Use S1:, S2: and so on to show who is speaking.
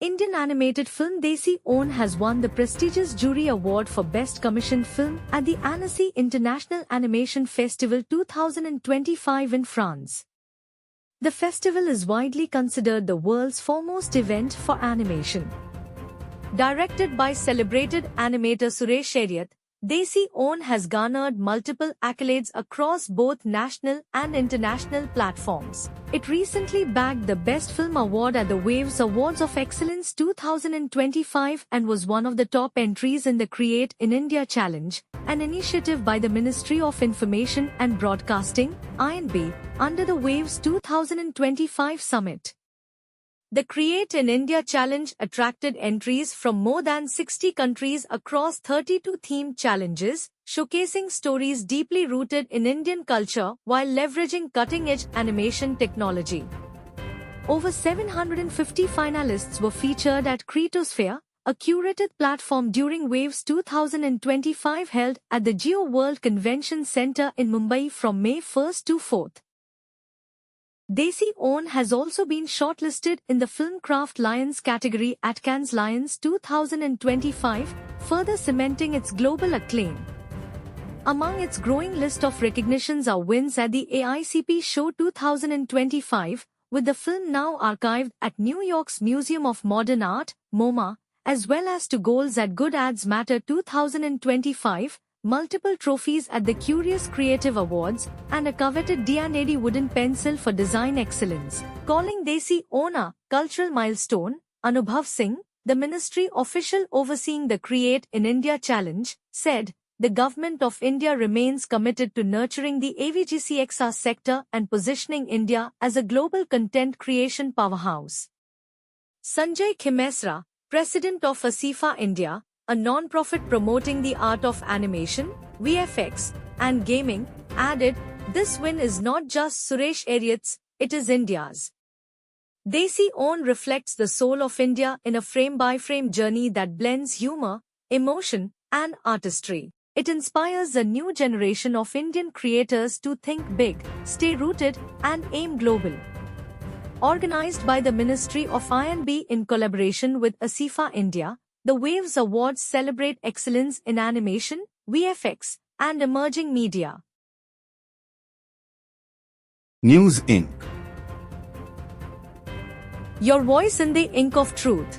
S1: Indian animated film Desi Own has won the prestigious Jury Award for Best Commissioned Film at the Annecy International Animation Festival 2025 in France. The festival is widely considered the world's foremost event for animation. Directed by celebrated animator Suresh Chariot, Desi Own has garnered multiple accolades across both national and international platforms. It recently bagged the Best Film Award at the Waves Awards of Excellence 2025 and was one of the top entries in the Create in India Challenge, an initiative by the Ministry of Information and Broadcasting, INB, under the Waves 2025 summit. The Create in India Challenge attracted entries from more than 60 countries across 32 themed challenges, showcasing stories deeply rooted in Indian culture while leveraging cutting-edge animation technology. Over 750 finalists were featured at Cretosphere, a curated platform during Waves 2025 held at the Geo World Convention Centre in Mumbai from May 1 to 4. Desi Own has also been shortlisted in the Filmcraft Lions category at Cannes Lions 2025, further cementing its global acclaim. Among its growing list of recognitions are wins at the AICP Show 2025, with the film now archived at New York's Museum of Modern Art, MoMA, as well as to goals at Good Ads Matter 2025, multiple trophies at the Curious Creative Awards, and a coveted D&AD wooden pencil for design excellence. Calling Desi Own a cultural milestone, Anubhav Singh, the ministry official overseeing the Create in India Challenge, said, "The Government of India remains committed to nurturing the AVGCXR sector and positioning India as a global content creation powerhouse." Sanjay Khimesra, president of ASIFA India, a non-profit promoting the art of animation, VFX, and gaming, added, "This win is not just Suresh Chariot's, it is India's." Desi Own reflects the soul of India in a frame-by-frame journey that blends humor, emotion, and artistry. It inspires a new generation of Indian creators to think big, stay rooted, and aim global. Organized by the Ministry of INB in collaboration with ASIFA India, the Waves Awards celebrate excellence in animation, VFX, and emerging media.
S2: News Inc.
S1: Your voice in the ink of truth.